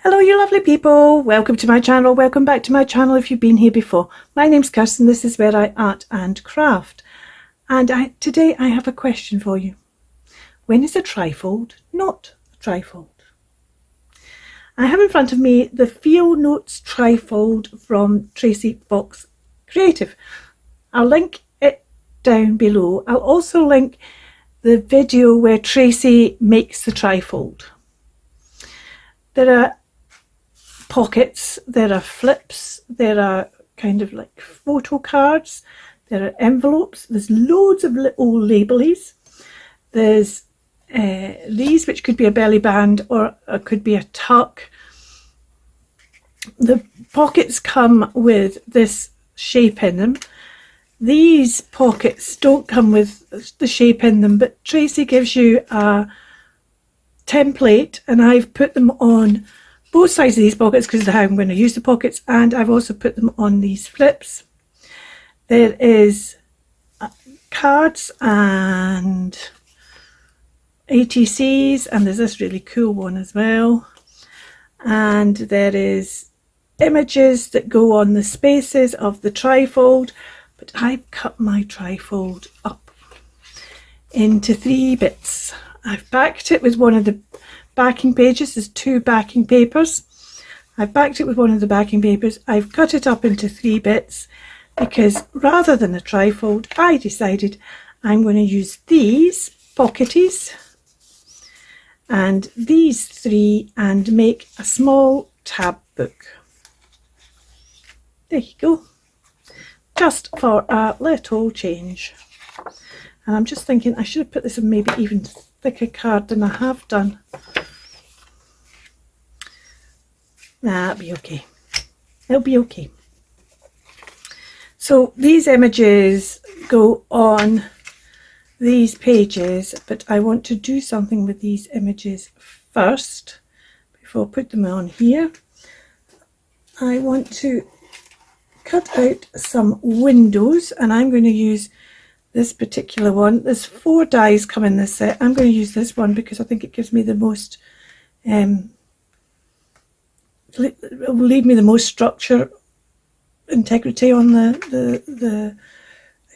Hello you lovely people, welcome to my channel, welcome back to my channel if you've been here before. My name's Kirsten, this is where I art and craft. And today I have a question for you. When is a trifold not a trifold? I have in front of me the Fieldnote Trifold from Tracie Fox Creative. I'll link it down below. I'll also link the video where Tracie makes the trifold. There are pockets, there are flips, there are kind of like photo cards, there are envelopes, there's loads of little labelies, there's these which could be a belly band or it could be a tuck. The pockets come with this shape in them. These pockets don't come with the shape in them, but Tracie gives you a template and I've put them on both sides of these pockets because of how I'm going to use the pockets, and I've also put them on these flips. There is cards and ATCs, and there's this really cool one as well, and there is images that go on the spaces of the trifold, but I've cut my trifold up into 3 bits. I've backed it with one of the backing pages. There's 2 backing papers. I've backed it with one of the backing papers. I've cut it up into 3 bits because rather than a trifold, I decided I'm going to use these pocketies and these 3 and make a small tab book. There you go. Just for a little change. And I'm just thinking I should have put this in maybe even thicker card than I have done. That'll be okay. It'll be okay. So these images go on these pages, but I want to do something with these images first before I put them on here. I want to cut out some windows, and I'm going to use this particular one. There's 4 dies come in this set. I'm going to use this one because I think it gives me the most it will leave me the most structure, integrity on the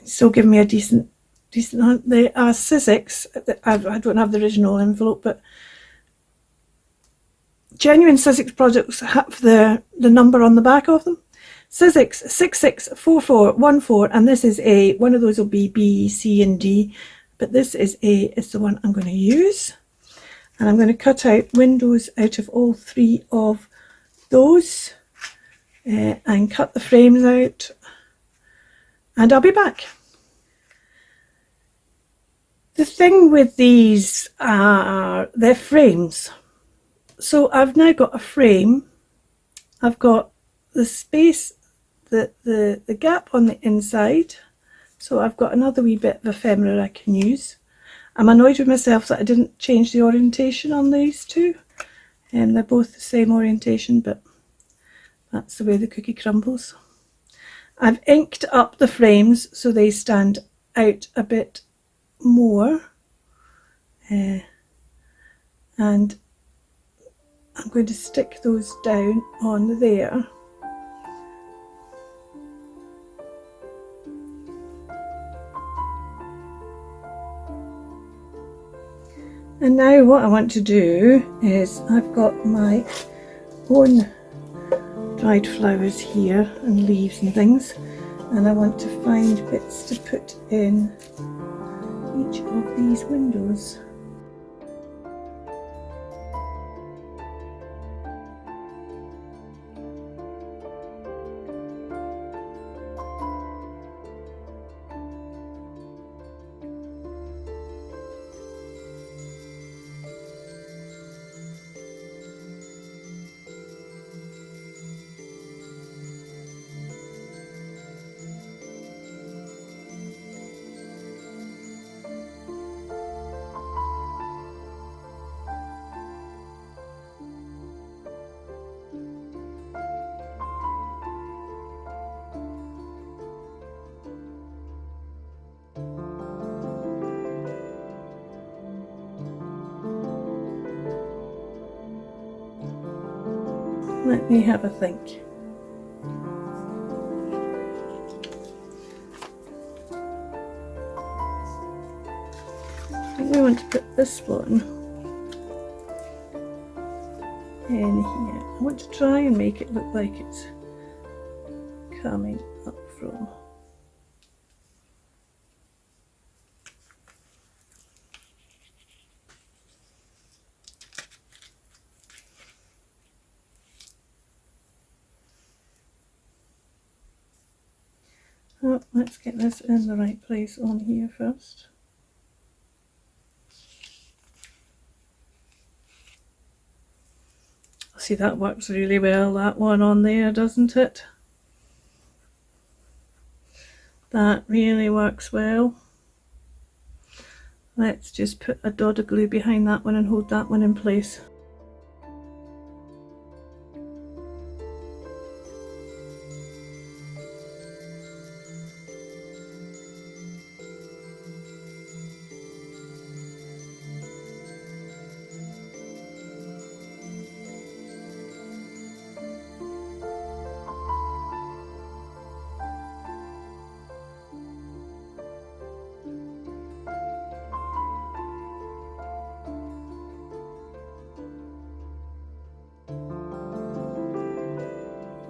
still give me a decent they are Sizzix. I don't have the original envelope, but genuine Sizzix products have the number on the back of them. Sizzix 664414, and this is a one of those will be B, C and D, but this is the one I'm going to use, and I'm going to cut out windows out of all 3 of those and cut the frames out, and I'll be back. The thing with these are they're frames, so I've now got a frame. I've got the space, the gap on the inside, so I've got another wee bit of ephemera I can use. I'm annoyed with myself that I didn't change the orientation on these 2. And they're both the same orientation, but that's the way the cookie crumbles. I've inked up the frames so they stand out a bit more, and I'm going to stick those down on there. And now what I want to do is I've got my own dried flowers here and leaves and things, and I want to find bits to put in each of these windows. Let me have a think. I think we want to put this one in here. I want to try and make it look like it's coming up from. Oh, let's get this in the right place on here first. See, that works really well, that one on there, doesn't it? That really works well. Let's just put a dot of glue behind that one and hold that one in place.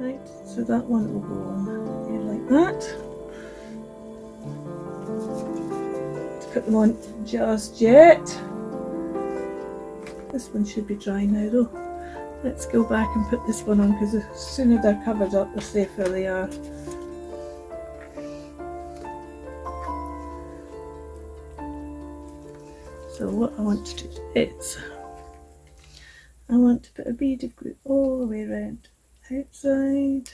Right, so that one will go on here like that. Let's put them on just yet. This one should be dry now though. Let's go back and put this one on, because the sooner they're covered up, the safer they are. So what I want to do is, I want to put a bead of glue all the way around outside.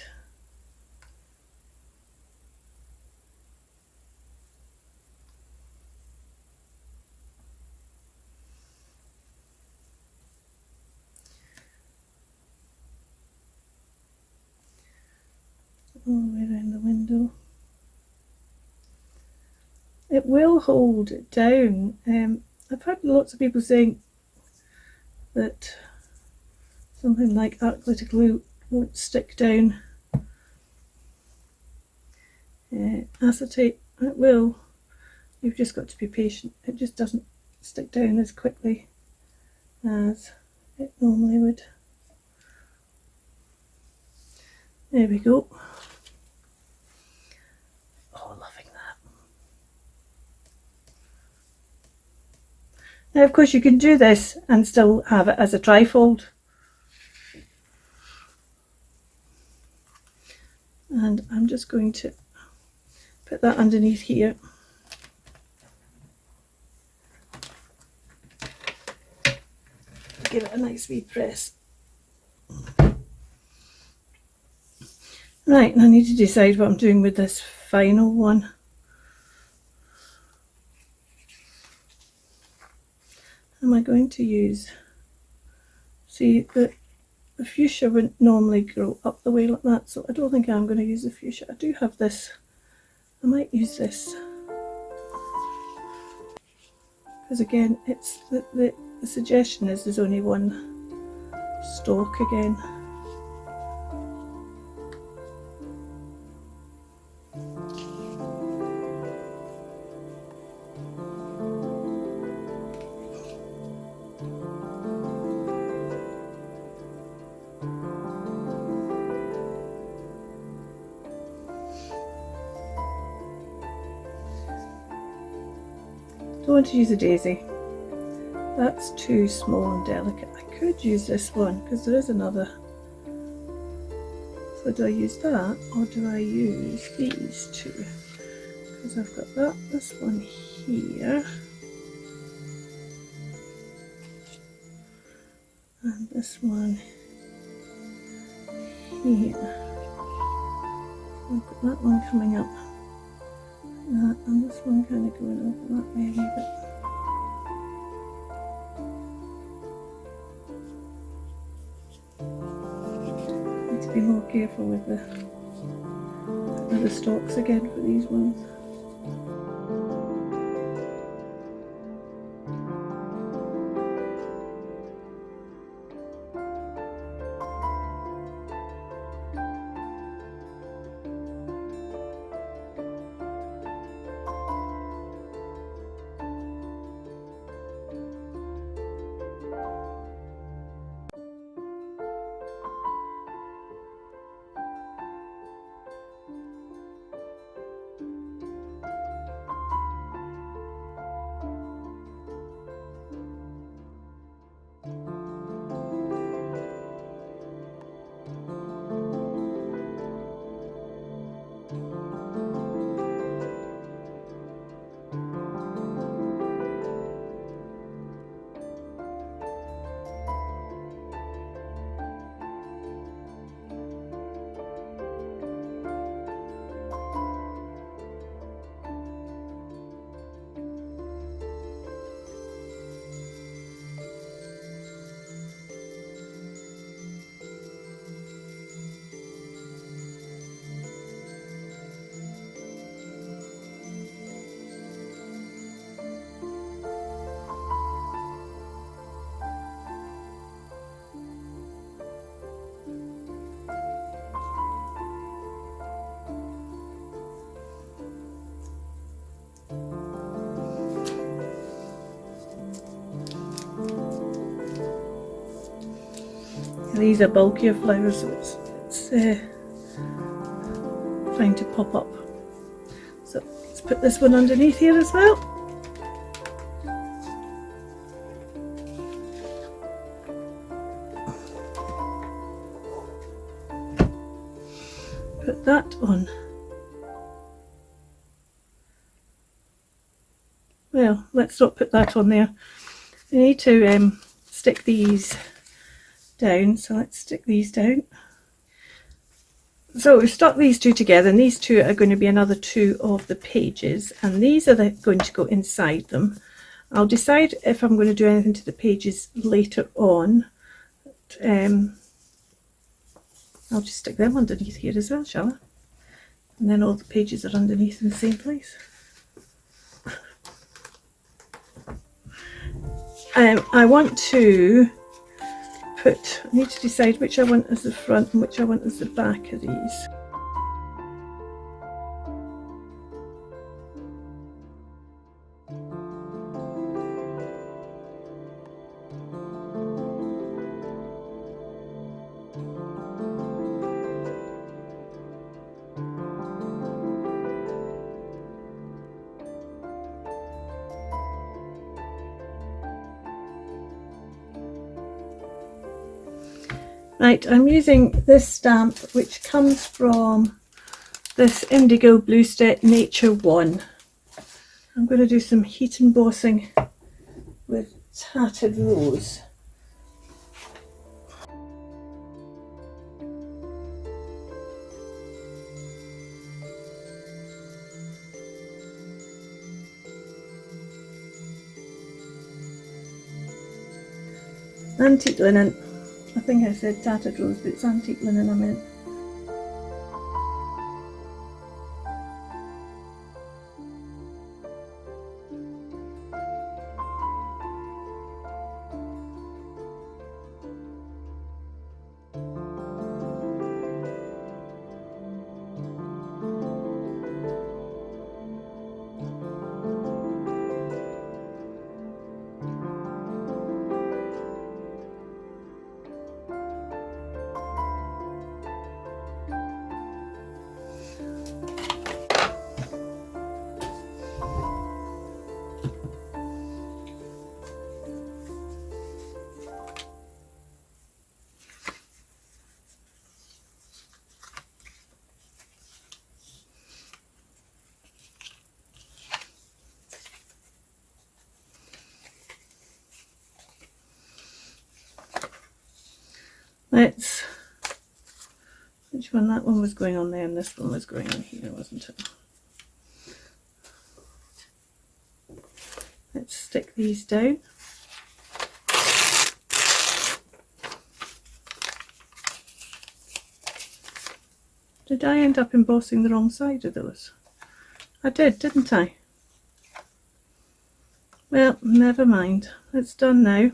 All the way around the window. It will hold it down. I've had lots of people saying that something like art glitter glue won't stick down. Acetate, it will. You've just got to be patient. It just doesn't stick down as quickly as it normally would. There we go. Oh, loving that. Now, of course, you can do this and still have it as a trifold. And I'm just going to put that underneath here. Give it a nice wee press. Right, and I need to decide what I'm doing with this final one. Am I going to use, see, the fuchsia wouldn't normally grow up the way like that, so I don't think I'm going to use the fuchsia. I do have this. I might use this, because again, it's the suggestion is there's only one stalk again. Don't want to use a daisy. That's too small and delicate. I could use this one because there is another. So do I use that, or do I use these two? Because I've got this one here, and this one here. I've got that one coming up. That, and this one kind of going over that way a wee bit. Need to be more careful with the stalks again for these ones. These are bulkier flowers, so it's trying to pop up. So let's put this one underneath here as well. Put that on. Well, let's not put that on there. We need to stick these down, so let's stick these down. So we've stuck these two together, and these two are going to be another two of the pages, and these are going to go inside them. I'll decide if I'm going to do anything to the pages later on. I'll just stick them underneath here as well, shall I? And then all the pages are underneath in the same place. I want to I need to decide which I want as the front and which I want as the back of these. Right, I'm using this stamp which comes from this Indigo Blue Step Nature 1. I'm going to do some heat embossing with Tattered Rose. Antique linen. I think I said Tattered Rose, but it's antique linen I meant. Which one? That one was going on there and this one was going on here, wasn't it? Let's stick these down. Did I end up embossing the wrong side of those? I did, didn't I? Well, never mind. It's done now.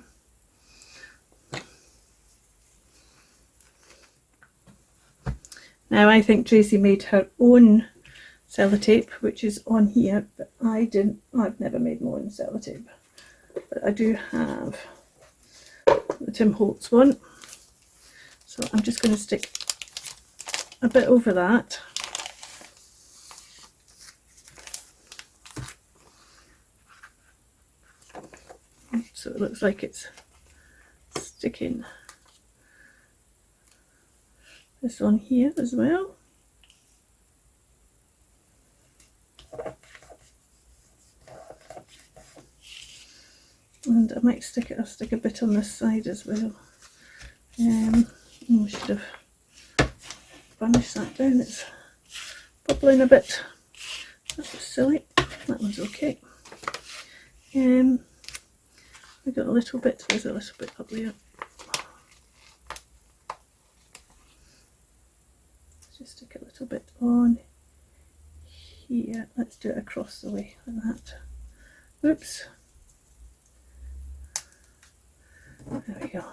Now I think Tracie made her own sellotape, which is on here, but I didn't. I've never made my own sellotape, but I do have the Tim Holtz one. So I'm just going to stick a bit over that. So it looks like it's sticking. This on here as well. And I might stick a bit on this side as well. I should have burnished that down. It's bubbling a bit. That was silly. That one's okay. We got a little bit. There's a little bit up there. Just stick a little bit on here. Let's do it across the way like that. Oops. There we go.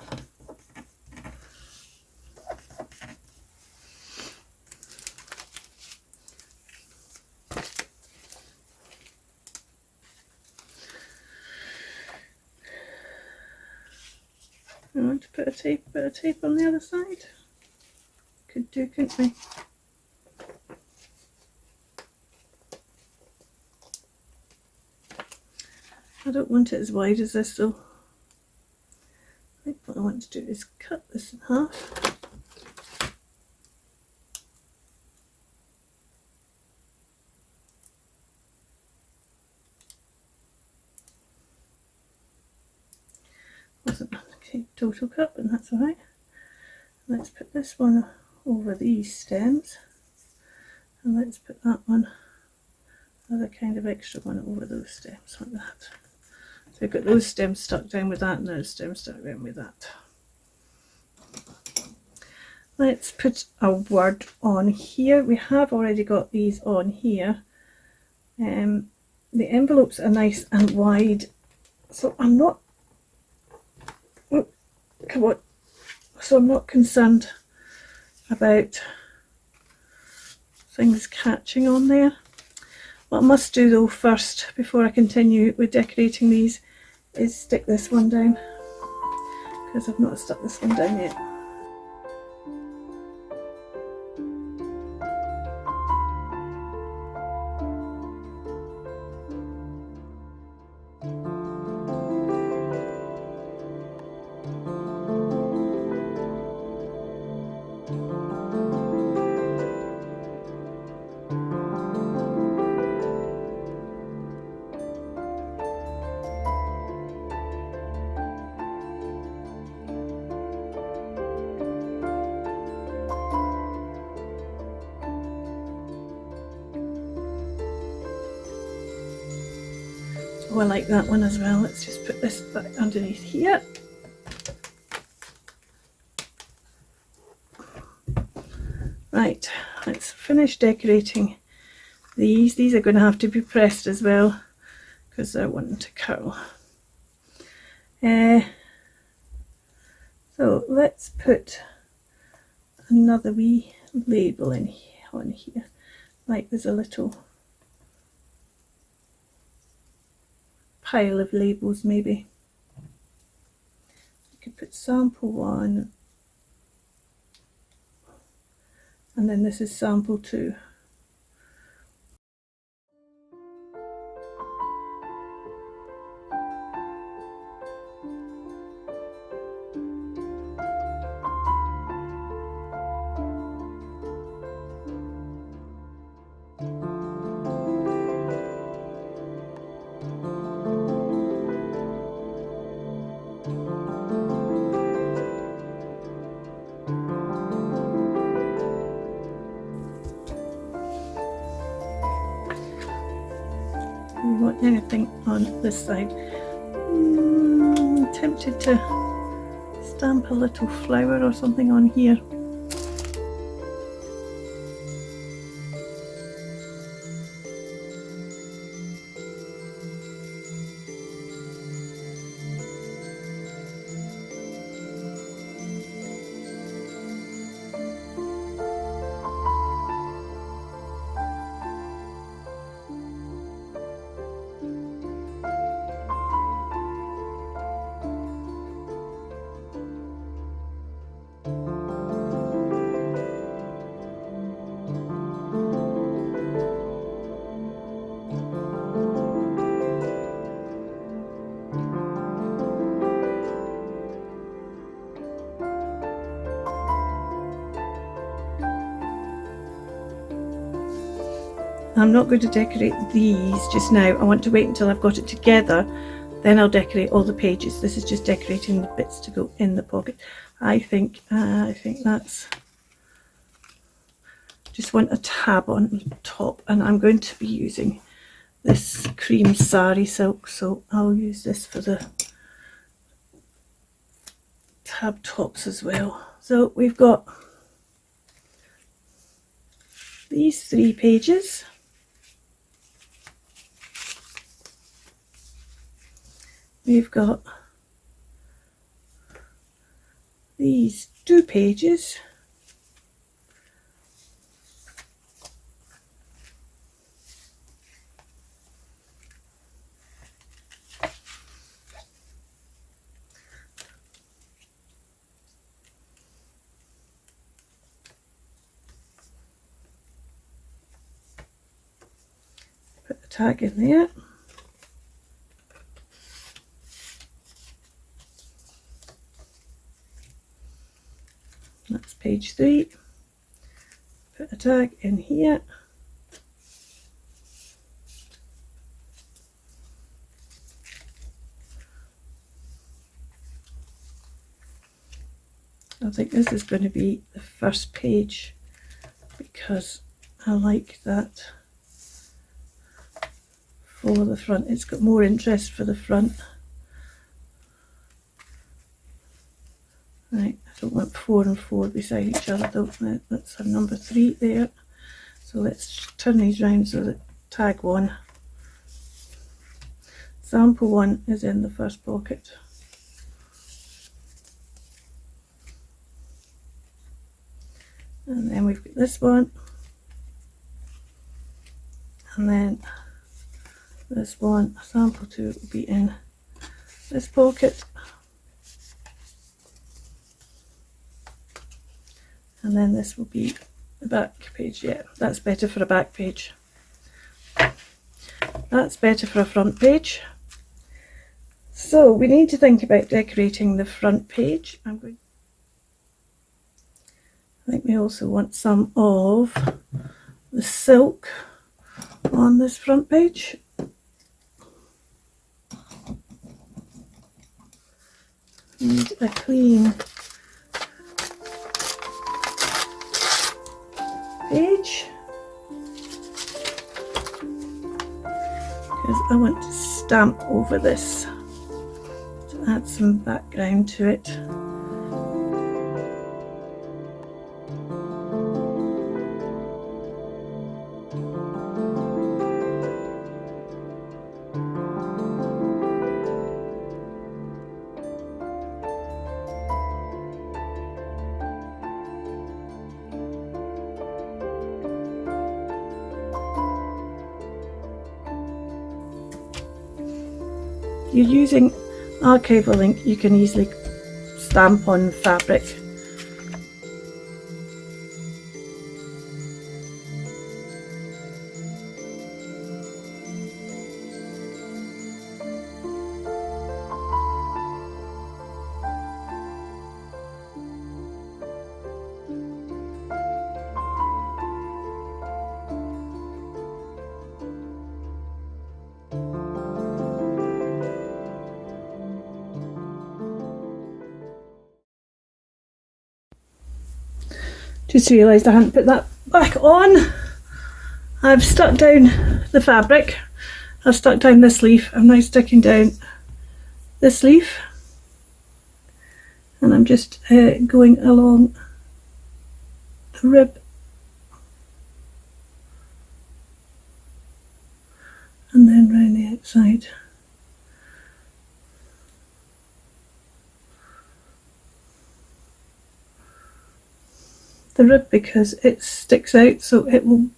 I want to put a bit of tape on the other side. Could do, couldn't we? I don't want it as wide as this though. I think what I want to do is cut this in half. Wasn't okay, total cut, but that's alright. Let's put this one over these stems, and let's put that one, other kind of extra one, over those stems like that. So we've got those stems stuck down with that and those stems stuck down with that. Let's put a word on here. We have already got these on here. The envelopes are nice and wide, so I'm not, oh, come on, so I'm not concerned about things catching on there. What I must do though first, before I continue with decorating these, is stick this one down, because I've not stuck this one down yet. Oh, I like that one as well. Let's just put this back underneath here. Right, let's finish decorating these. These are going to have to be pressed as well, because they're wanting to curl. So let's put another wee label in on here, like there's a little pile of labels maybe. You could put sample 1, and then this is sample 2. We want anything on this side. Tempted to stamp a little flower or something on here. I'm not going to decorate these just now. I want to wait until I've got it together, then I'll decorate all the pages. This is just decorating the bits to go in the pocket. I think that's, just want a tab on top, and I'm going to be using this cream sari silk, so I'll use this for the tab tops as well. So we've got these 3 pages. We've got these 2 pages. tag in there. That's page 3. Put a tag in here. I think this is going to be the first page because I like that for the front. It's got more interest for the front. Right, I don't want 4 and 4 beside each other though. Let's have number 3 there. So let's turn these round so that tag 1. Sample 1 is in the first pocket. And then we've got this one. And then this one, sample 2 will be in this pocket. And then this will be the back page. Yeah, that's better for a back page. That's better for a front page. So we need to think about decorating the front page. I think we also want some of the silk on this front page. Need a clean page because I want to stamp over this to add some background to it. You're using archival ink, you can easily stamp on fabric. Just realised I hadn't put that back on. I've stuck down the fabric. I've stuck down this leaf. I'm now sticking down this leaf. And I'm just going along the rib. And then round the outside. The rib, because it sticks out, so it will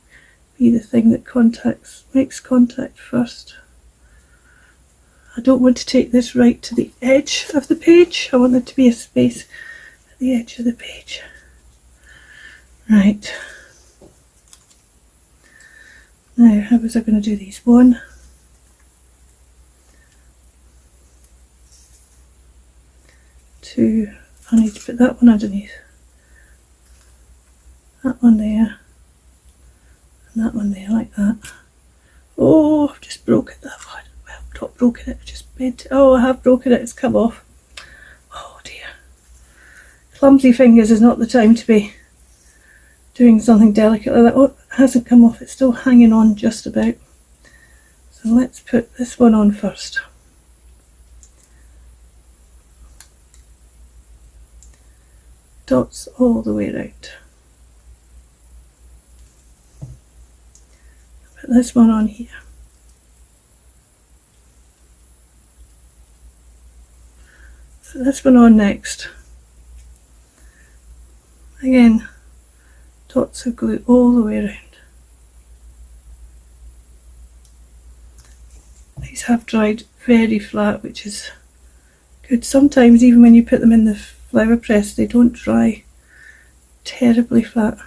be the thing that makes contact first. I don't want to take this right to the edge of the page. I want there to be a space at the edge of the page. Right. Now, how was I going to do these? 1, 2, I need to put that one underneath. That one there, and that one there, like that. Oh, I've just broken that one. Well, not broken it, I've just bent it. Oh, I have broken it, it's come off. Oh dear. Clumsy fingers is not the time to be doing something delicate like that. Oh, it hasn't come off, it's still hanging on just about. So let's put this one on first. Dots all the way around. Put this one on here. Put this one on next. Again, dots of glue all the way around. These have dried very flat, which is good. Sometimes even when you put them in the flower press, they don't dry terribly flat.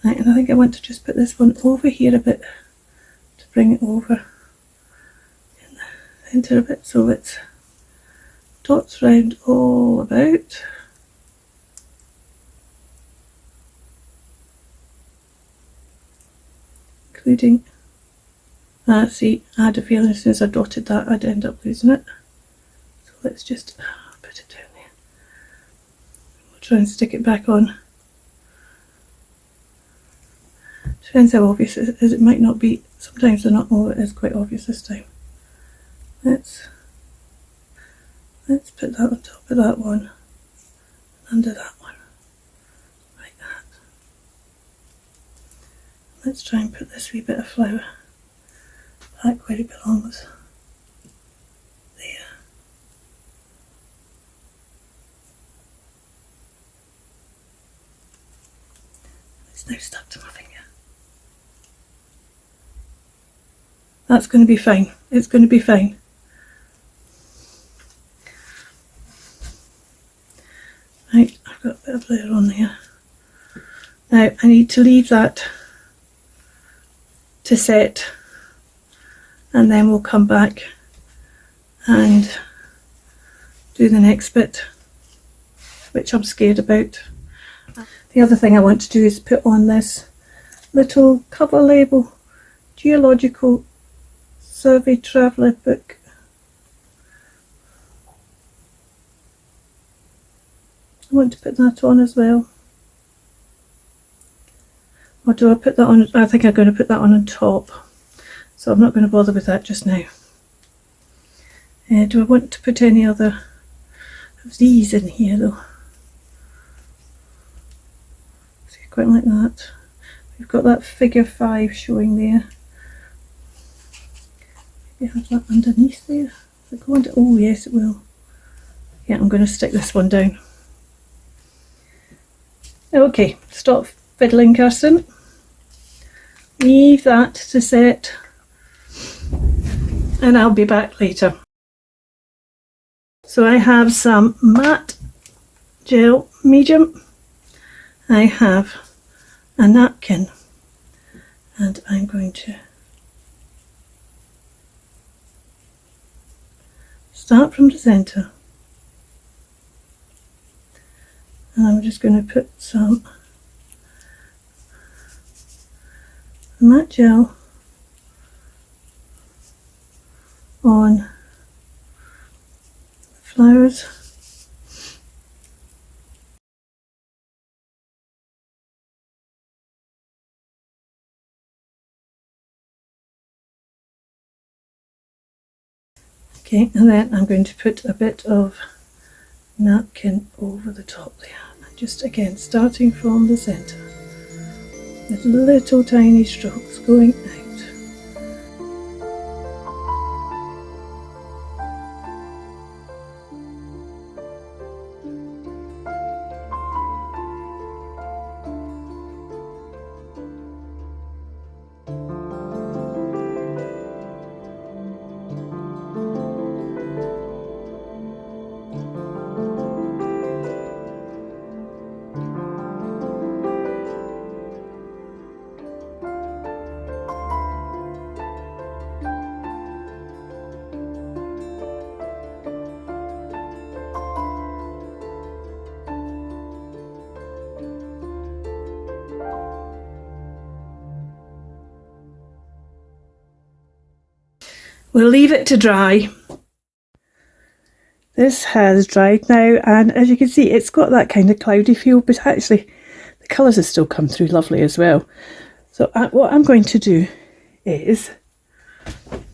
Right, and I think I want to just put this one over here a bit to bring it over in the centre of it so it's dots round all about. Including, see, I had a feeling as soon as I dotted that I'd end up losing it. So let's just put it down there. We'll try and stick it back on. Depends how obvious it is. It might not be. Sometimes they're not. Oh, it is quite obvious this time. Let's put that on top of that one, under that one, like that. Let's try and put this wee bit of flower back where it belongs. There. It's now stuck to my finger. That's going to be fine. It's going to be fine. Right, I've got a bit of layer on there. Now I need to leave that to set, and then we'll come back and do the next bit, which I'm scared about. The other thing I want to do is put on this little cover label, Geological Survey Traveller book. I want to put that on as well. Or do I put that on? I think I'm going to put that on top. So I'm not going to bother with that just now. Do I want to put any other of these in here though? See, quite like that. We've got that figure 5 showing there. Maybe have that underneath there. Will it go under? Oh yes, it will. Yeah, I'm going to stick this one down. Okay, stop fiddling, Kirsten. Leave that to set, and I'll be back later. So I have some matte gel medium. I have a napkin, and I'm going to start from the centre. And I'm just going to put some matte gel on flowers. Okay, and then I'm going to put a bit of napkin over the top there. And just again, starting from the centre, with little tiny strokes going out. We'll leave it to dry. This has dried now, and as you can see, it's got that kind of cloudy feel, but actually the colours have still come through lovely as well. So what I'm going to do is I'm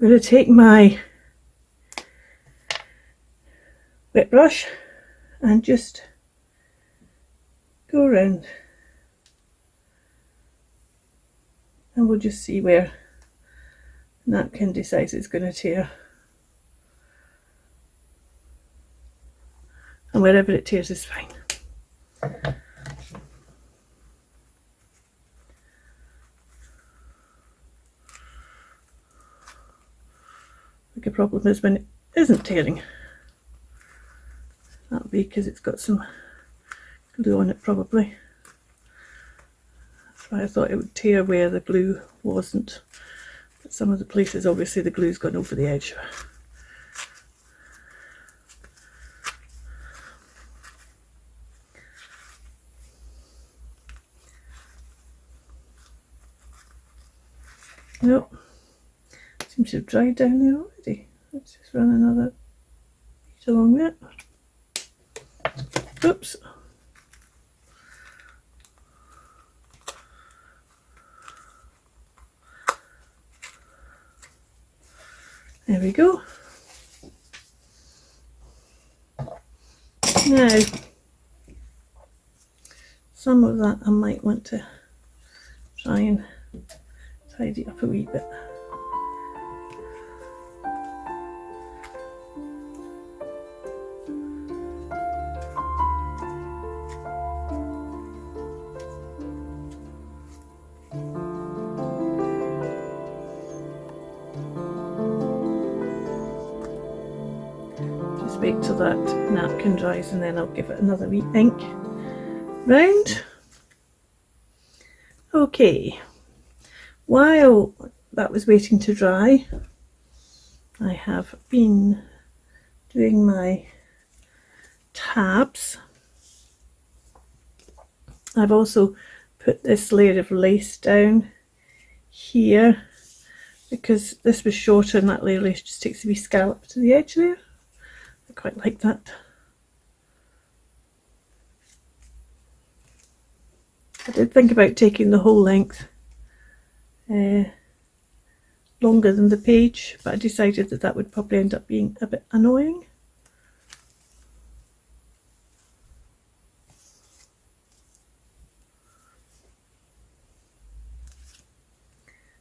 going to take my wet brush and just go around, and we'll just see where napkin decides it's going to tear, and wherever it tears is fine. The problem is when it isn't tearing. That'll be because it's got some glue on it probably. I thought it would tear where the glue wasn't, but some of the places obviously the glue's gone over the edge. Nope, seems to have dried down there already. Let's just run another piece along there. Oops. There we go. Now, some of that I might want to try and tidy up a wee bit. Just wait till that napkin dries and then I'll give it another wee ink round. Okay, while that was waiting to dry, I have been doing my tabs. I've also put this layer of lace down here because this was shorter and that layer of lace just takes a wee scallop to the edge there. I quite like that. I did think about taking the whole length longer than the page, but I decided that that would probably end up being a bit annoying.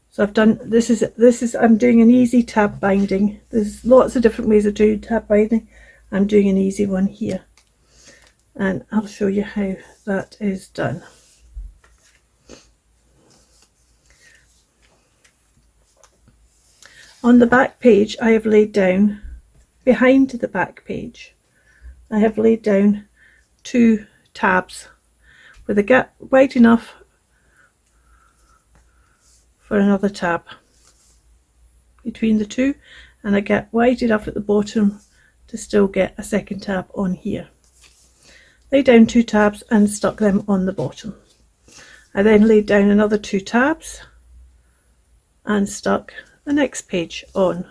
So I've done, this is I'm doing an easy tab binding. There's lots of different ways of doing tab binding. I'm doing an easy one here, and I'll show you how that is done. On the back page, I have laid down, behind the back page, I have laid down 2 tabs with a gap wide enough for another tab between the 2, and a gap wide enough at the bottom to still get a second tab on here. Laid down 2 tabs and stuck them on the bottom. I then laid down another 2 tabs and stuck the next page on.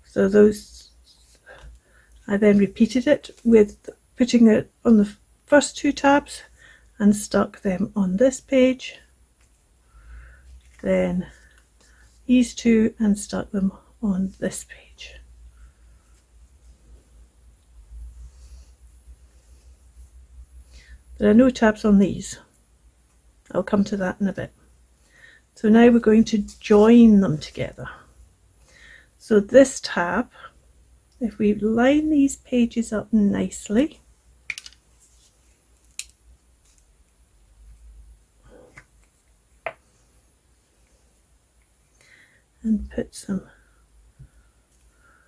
So those, I then repeated it with putting it on the first 2 tabs and stuck them on this page, then these 2 and stuck them on this page. There are no tabs on these. I'll come to that in a bit. So now we're going to join them together. So this tab, if we line these pages up nicely, and put some,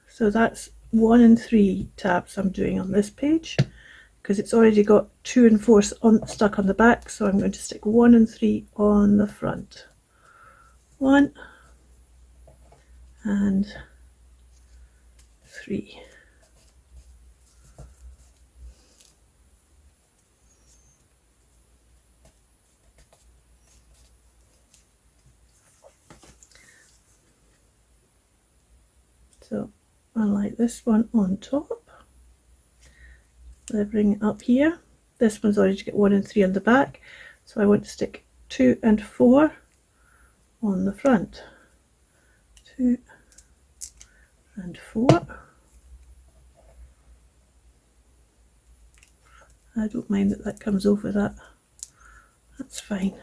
so that's 1 and 3 tabs I'm doing on this page, because it's already got 2 and 4 stuck on the back, so I'm going to stick 1 and 3 on the front. 1 and 3. So I like this one on top. I bring it up here. This one's already got 1 and 3 on the back, so I want to stick 2 and 4 on the front. 2 and 4. I don't mind that that comes over that. That's fine.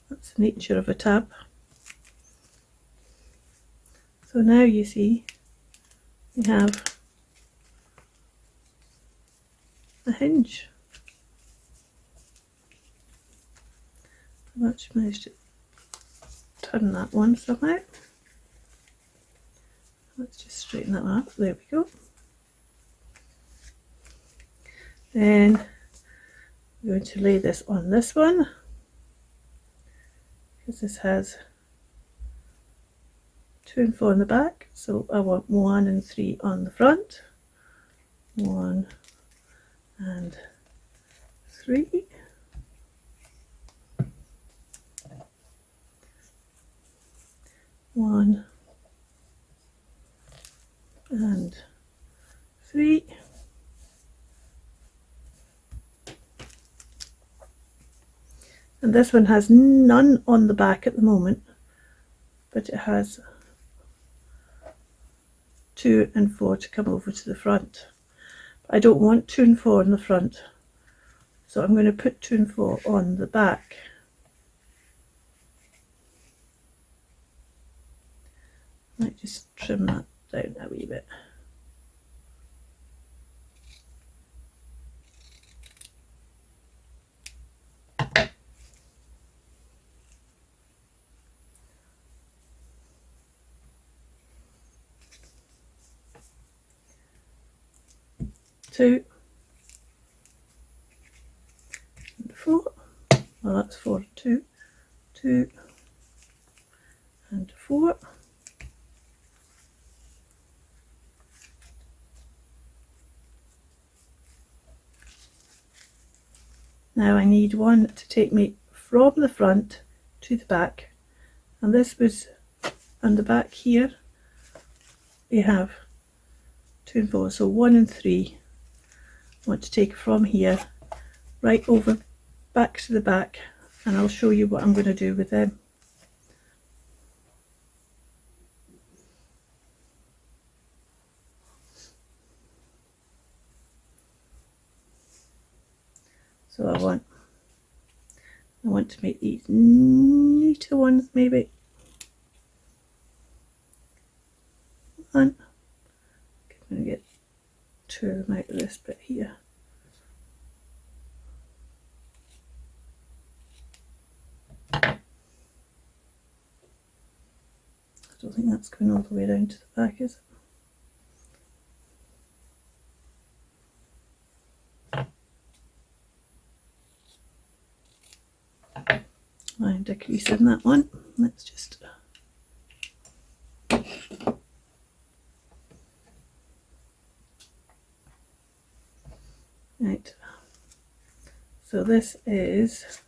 That's the nature of a tab. So now you see we have a hinge. I've actually managed to turn that one somehow. Let's just straighten that one up. There we go. Then I'm going to lay this on this one, because this has 2 and 4 on the back, so I want 1 and 3 on the front. 1 and 3. One and 3. And this one has none on the back at the moment, but it has 2 and 4 to come over to the front. I don't want 2 and 4 on the front, so I'm going to put 2 and 4 on the back. I might just trim that down a wee bit. Two and 4. Well, that's 4 and 2. 2 and 4. Now I need one to take me from the front to the back, and this was on the back here. We have 2 and 4, so 1 and 3. I want to take from here right over back to the back, and I'll show you what I'm going to do with them. So I want to make these neater ones, maybe. One. I'm going to get 2 of them out of this bit here. I don't think that's going all the way down to the back, is it? I'm decreasing that one. Let's just right. So this is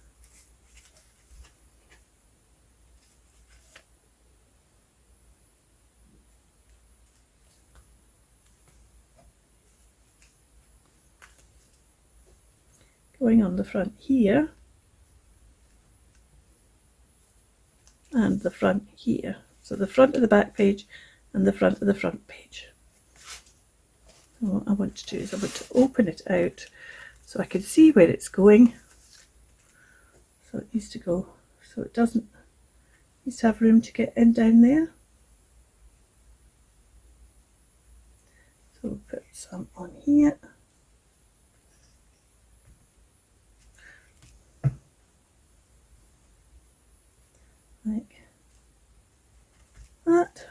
going on the front here and the front here. So the front of the back page and the front of the front page. And what I want to do is I want to open it out so I can see where it's going. So it needs to go, so it doesn't, needs to have room to get in down there. So we'll put some on here. Like that.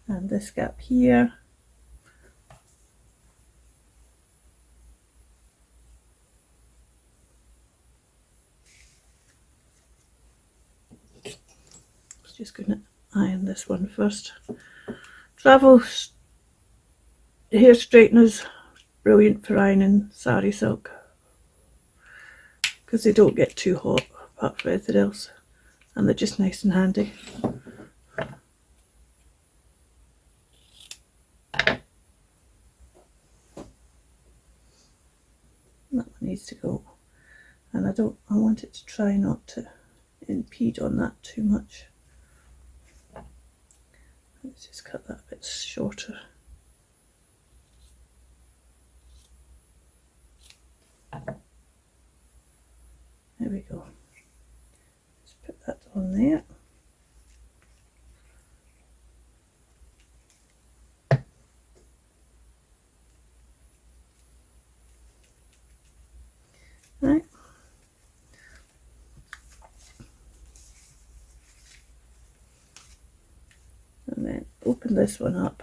And this gap here. Just going to iron this one first. Travel hair straighteners, brilliant for ironing sari silk, because they don't get too hot apart from everything else, and they're just nice and handy. That one needs to go, and I want it to try not to impede on that too much. Let's just cut that a bit shorter. There we go. Just put that on there. Right. And then open this one up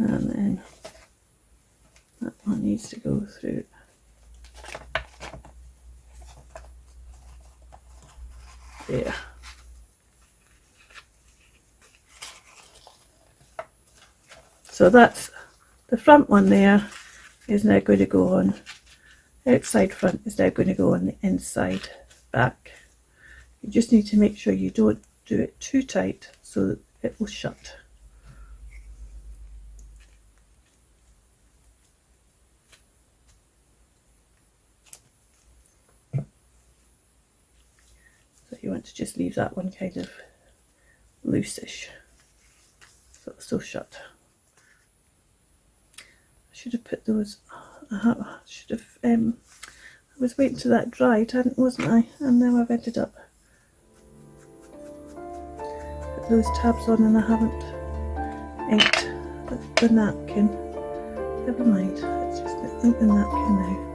and then that one needs to go through there. So that's the front one there is now going to go on, outside front is now going to go on the inside back. You just need to make sure you don't do it too tight so that it will shut. So you want to just leave that one kind of loosish so it's still shut. I should have put those, I was waiting till that dried, wasn't I? And now I've ended up put those tabs on and I haven't inked the napkin. Never mind, let's just ink the napkin now.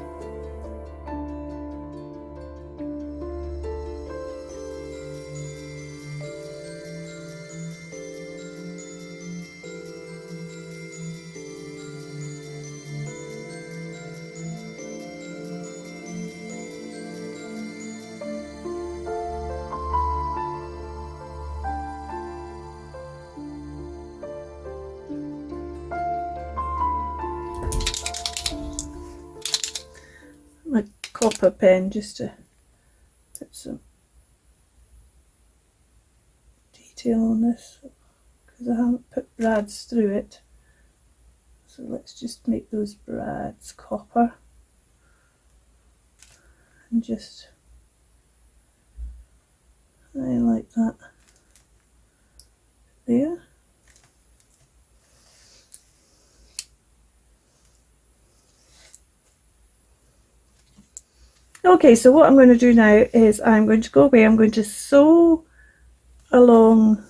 My copper pen just to put some detail on this because I haven't put brads through it. So let's just make those brads copper and just highlight that there. Okay, so what I'm going to do now is I'm going to go away, I'm going to sew along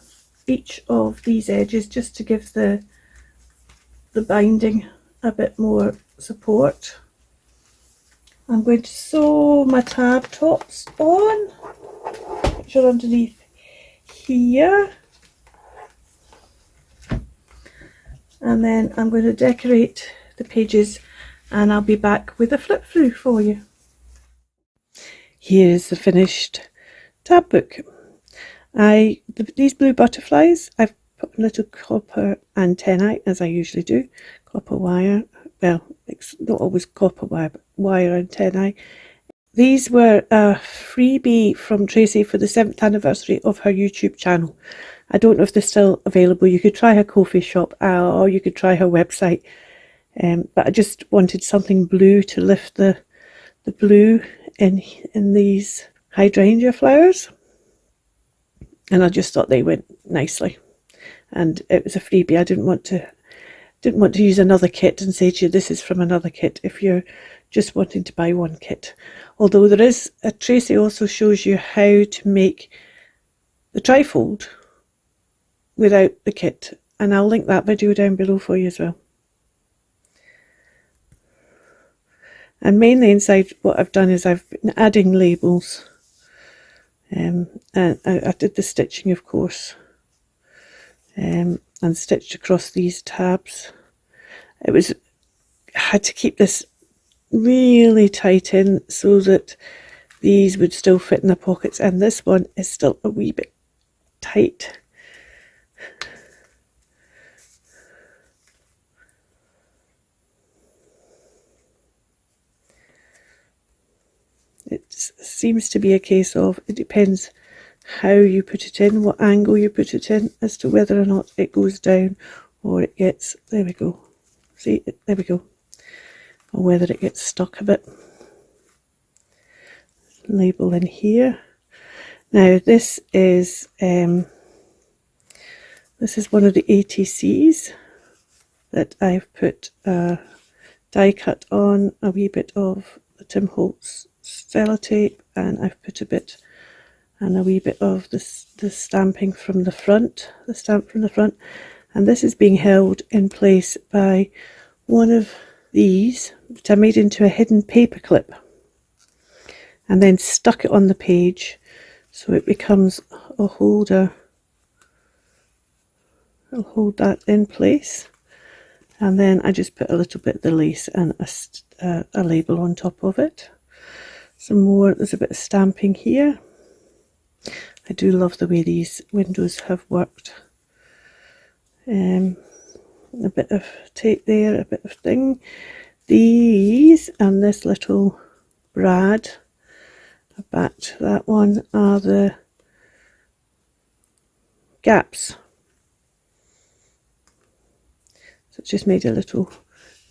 each of these edges just to give the binding a bit more support. I'm going to sew my tab tops on, which are underneath here, and then I'm going to decorate the pages and I'll be back with a flip through for you. Here is the finished tab book. These blue butterflies, I've put a little copper antennae, as I usually do, copper wire, well, it's not always copper wire, but wire antennae. These were a freebie from Tracie for the 7th anniversary of her YouTube channel. I don't know if they're still available. You could try her Kofi shop or you could try her website, but I just wanted something blue to lift the blue in these hydrangea flowers, and I just thought they went nicely, and it was a freebie. I didn't want to use another kit and say to you this is from another kit if you're just wanting to buy one kit. Although there is a Tracie also shows you how to make the trifold without the kit, and I'll link that video down below for you as well. And mainly inside what I've done is I've been adding labels, and I did the stitching, of course, and stitched across these tabs. I had to keep this really tight in so that these would still fit in the pockets, and this one is still a wee bit tight. It seems to be a case of, it depends how you put it in, what angle you put it in, as to whether or not it goes down or it gets, there we go, see, there we go, or whether it gets stuck a bit. Label in here. Now this is one of the ATCs that I've put a die cut on, a wee bit of the Tim Holtz sellotape, and I've put a bit and a wee bit of the stamping from the front, the stamp from the front, and this is being held in place by one of these that I made into a hidden paper clip and then stuck it on the page so it becomes a holder. I'll hold that in place, And then I just put a little bit of the lace and a label on top of it. Some more, there's a bit of stamping here. I do love the way these windows have worked. A bit of tape there, a bit of thing. These and this little brad, back to that one, are the gaps. So it's just made a little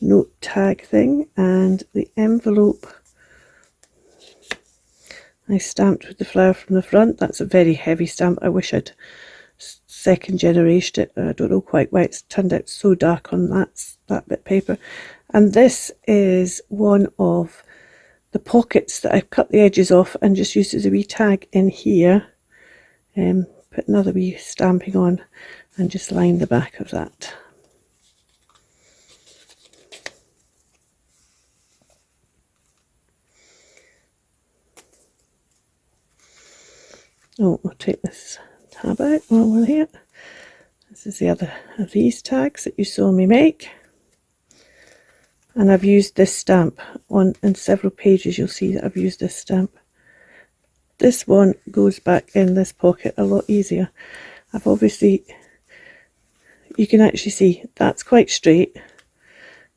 note tag thing, and the envelope I stamped with the flower from the front. That's a very heavy stamp. I wish I'd second generation it. I don't know quite why it's turned out so dark on that bit of paper. And this is one of the pockets that I've cut the edges off and just used as a wee tag in here. Put another wee stamping on and just line the back of that. Oh, I'll take this tab out while we're here. This is the other of these tags that you saw me make. And I've used this stamp in several pages. You'll see that I've used this stamp. This one goes back in this pocket a lot easier. I've obviously, you can actually see that's quite straight.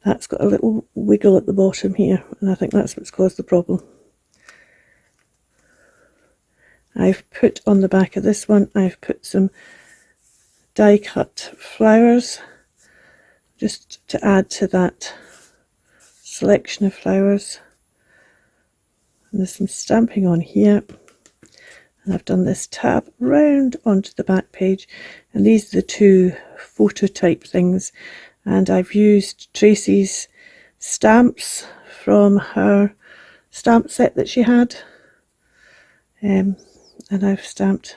That's got a little wiggle at the bottom here, and I think that's what's caused the problem. I've put on the back of this one, I've put some die cut flowers just to add to that selection of flowers. And there's some stamping on here, and I've done this tab round onto the back page, and these are the two photo type things, and I've used Tracie's stamps from her stamp set that she had. And I've stamped,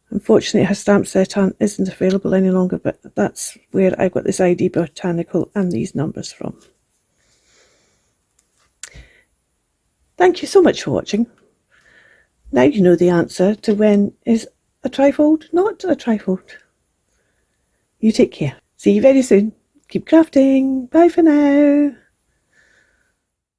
unfortunately her stamp set isn't available any longer, but that's where I got this ID Botanical and these numbers from. Thank you so much for watching. Now you know the answer to when is a trifold not a trifold. You take care. See you very soon. Keep crafting. Bye for now.